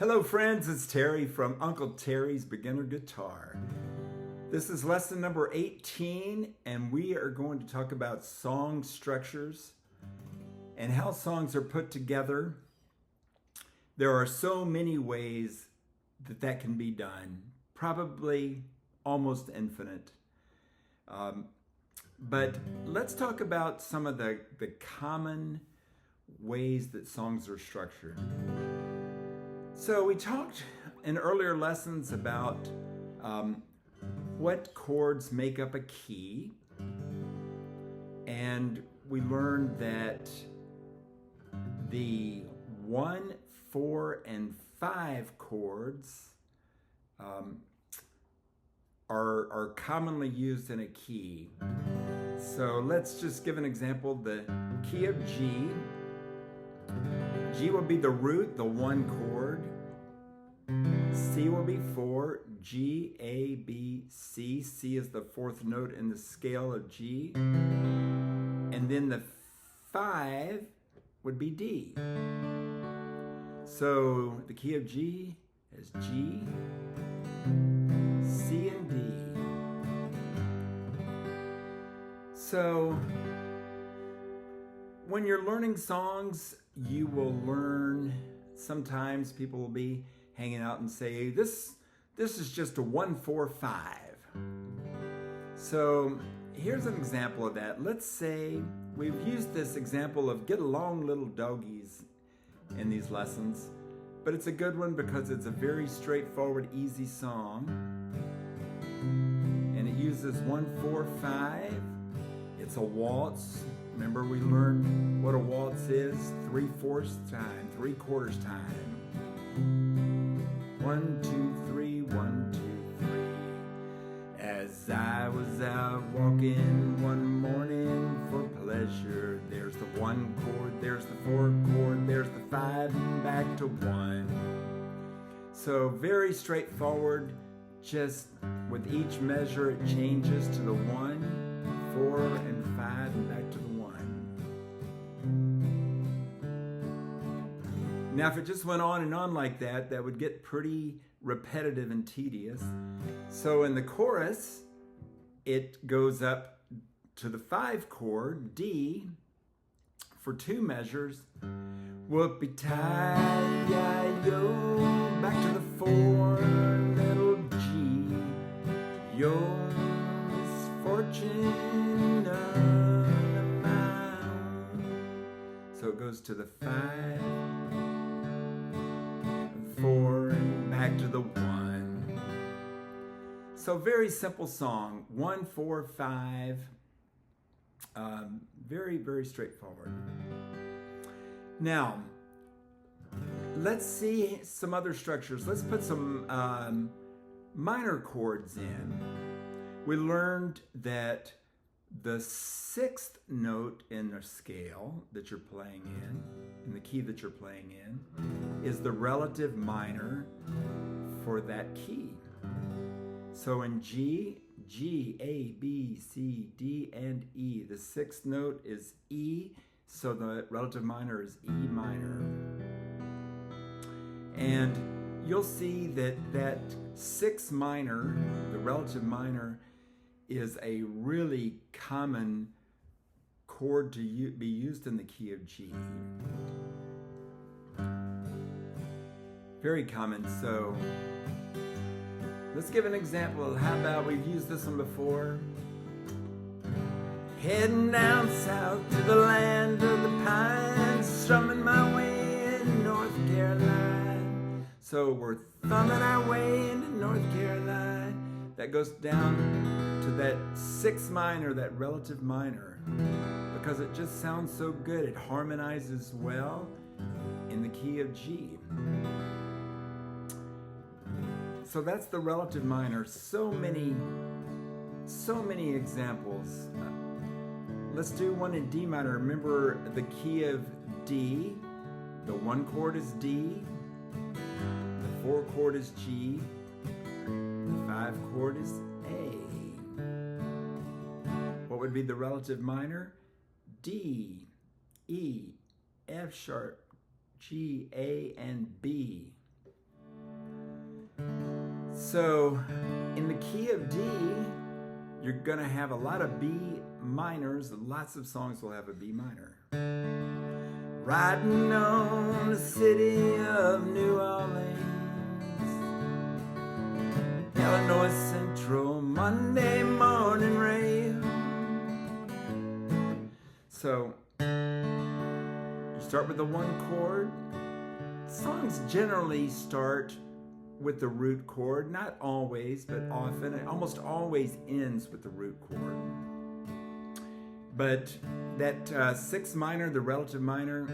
Hello friends, it's Terry from Uncle Terry's Beginner Guitar. This is lesson number 18 and we are going to talk about song structures and how songs are put together. There are so many ways that can be done, probably almost infinite. But let's talk about some of the common ways that songs are structured. So we talked in earlier lessons about what chords make up a key, and we learned that the 1, 4, and 5 chords are commonly used in a key. So let's just give an example. The key of G. G will be the root, the 1 chord. C will be 4, G, A, B, C. C is the 4th note in the scale of G. And then the 5 would be D. So the key of G is G, C, and D. So when you're learning songs, you will learn, sometimes people will be hanging out and say, this is just a 1, 4, 5. So here's an example of that. Let's say we've used this example of Get Along Little Doggies in these lessons, but it's a good one because it's a very straightforward, easy song. And it uses 1, 4, 5. It's a waltz. Remember, we learned what a waltz is? 3/4 time, 3/4 time. 1, 2, 3, 1, 2, 3. As I was out walking one morning for pleasure, there's the 1 chord, there's the 4 chord, there's the 5, and back to 1. So very straightforward. Just with each measure, it changes to the 1, 4, and 5, and back to the 1. Now, if it just went on and on like that, that would get pretty repetitive and tedious. So in the chorus, it goes up to the 5 chord, D, for 2 measures. Whoopie-tie-yi-yo, back to the 4, little G. Your misfortune unbound. So it goes to the 5, 4, and back to the 1. So very simple song, 1, 4, 5. Very, very straightforward. Now, let's see some other structures. Let's put some minor chords in. We learned that the 6th note in the scale that you're playing in the key that you're playing in, is the relative minor for that key. So in G, A, B, C, D, and E. The 6th note is E, so the relative minor is E minor. And you'll see that 6 minor, the relative minor, is a really common chord to be used in the key of G. Very common. So let's give an example. How about, we've used this one before. Heading down south to the land of the pines, strumming my way in North Carolina. So we're thumbing our way into North Carolina. That goes down to that 6 minor, that relative minor, because it just sounds so good. It harmonizes well in the key of G. So that's the relative minor. So many examples. Let's do one in D minor. Remember the key of D. The 1 chord is D. The 4 chord is G. The 5 chord is A. What would be the relative minor? D, E, F sharp, G, A, and B. So in the key of D, you're going to have a lot of B minors. Lots of songs will have a B minor. Riding on the city of New Orleans, Illinois Central, Monday morning rail. So you start with the one chord. Songs generally start with the root chord, not always, but often. It almost always ends with the root chord. But that sixth minor, the relative minor,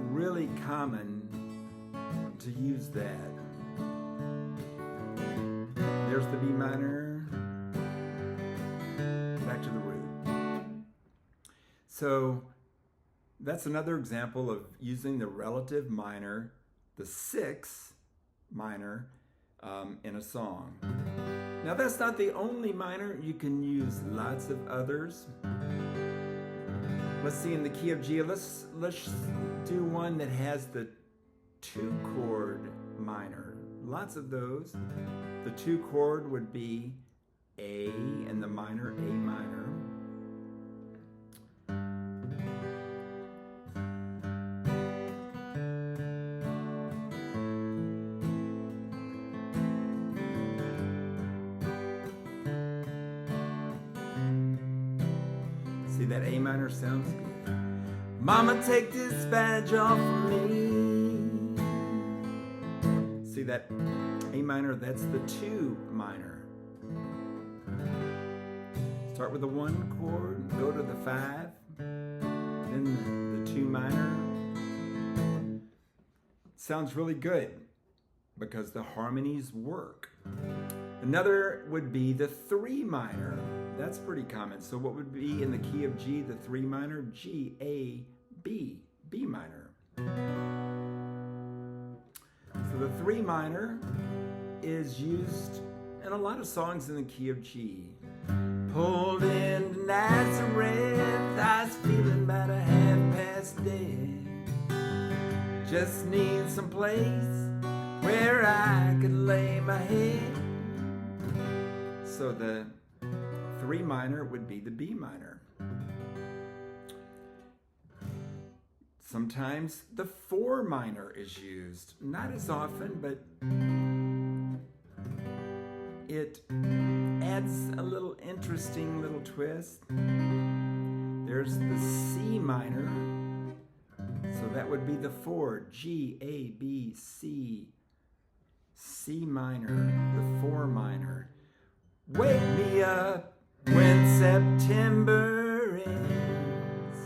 really common to use that. There's the B minor, back to the root. So that's another example of using the relative minor, the sixth minor, in a song. Now that's not the only minor. You can use lots of others. Let's see, in the key of G, let's do one that has the two chord minor. Lots of those. The two chord would be A and the minor A minor. See, that A minor sounds good. Mama, take this badge off of me. See that A minor, that's the two minor. Start with the one chord, go to the five, then the two minor. Sounds really good because the harmonies work. Another would be the three minor. That's pretty common. So what would be in the key of G, the three minor? G, A, B, B minor. So the three minor is used in a lot of songs in the key of G. Pulled into Nazareth, I was feeling about a half past dead. Just need some place where I could lay my head. So the three minor would be the B minor. Sometimes the four minor is used. Not as often, but it adds a little interesting little twist. There's the C minor. So that would be the four. G, A, B, C. C minor, the four minor. Wake me up when September ends.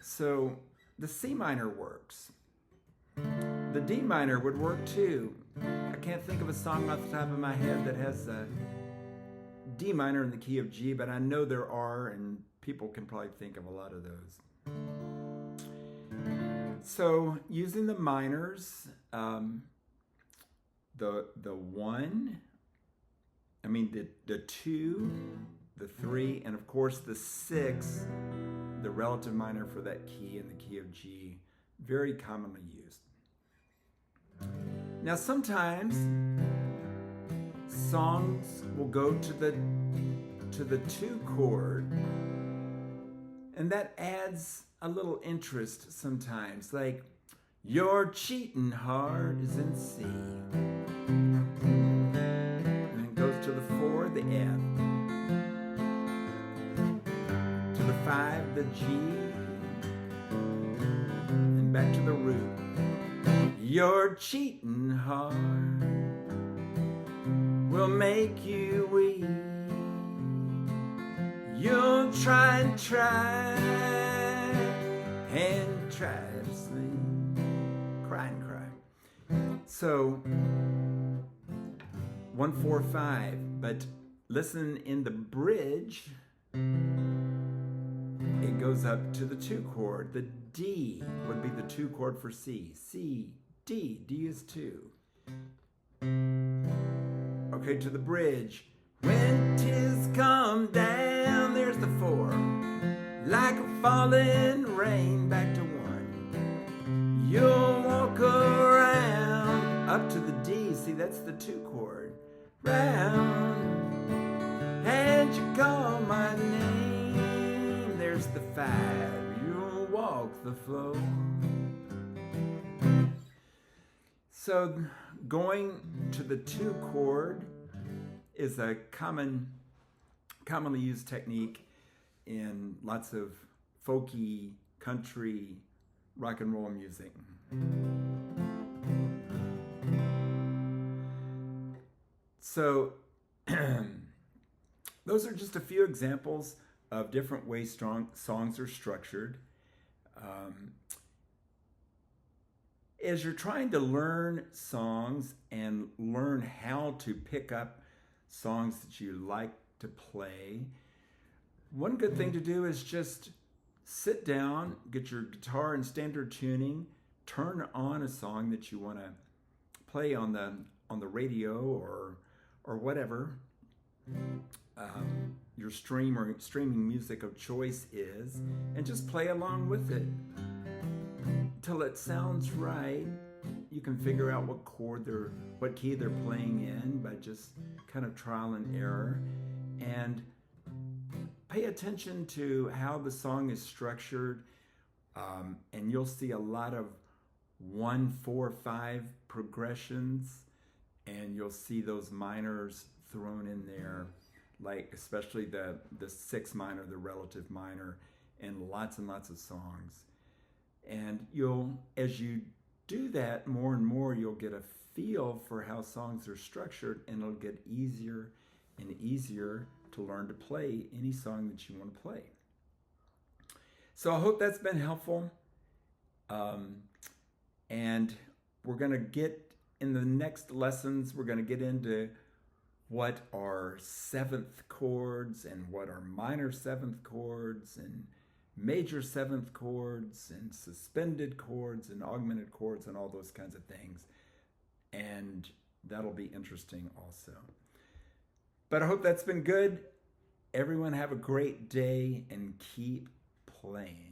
So the C minor works. The D minor would work too. I can't think of a song off the top of my head that has a D minor in the key of G, but I know there are, and people can probably think of a lot of those. So using the minors, the one, the two, the three, and of course the six, the relative minor for that key in the key of G, very commonly used. Now sometimes songs will go to the two chord, and that adds a little interest sometimes, like your cheating heart is in C. And it goes to the four, the F. To the five, the G. And back to the root. Your cheating heart will make you weep. You'll try and try and try to sleep. Cry and cry. So 1, 4, 5, but listen in the bridge, it goes up to the two chord. The D would be the two chord for C. C, D, D is two. Okay, to the bridge. When 'tis come down, there's the four. Like a falling rain, back to one. You'll walk around up to the D. See, that's the two chord. round, and you call my name. There's the 5, you'll walk the floor. So going to the 2 chord is a commonly used technique in lots of folky, country, rock and roll music. So those are just a few examples of different ways songs are structured. As you're trying to learn songs and learn how to pick up songs that you like to play, one good thing to do is just sit down, get your guitar in standard tuning, turn on a song that you want to play on the radio or whatever your streaming music of choice is, and just play along with it till it sounds right. You can figure out what key they're playing in by just kind of trial and error, and pay attention to how the song is structured, and you'll see a lot of 1, 4, 5 progressions, and you'll see those minors thrown in there, like especially the 6 minor, the relative minor, in lots and lots of songs. And as you do that more and more, you'll get a feel for how songs are structured, and it'll get easier and easier to learn to play any song that you want to play. So I hope that's been helpful. And we're going to get, in the next lessons, we're going to get into what are 7th chords and what are minor 7th chords and major 7th chords and suspended chords and augmented chords and all those kinds of things. And that'll be interesting also. But I hope that's been good. Everyone have a great day and keep playing.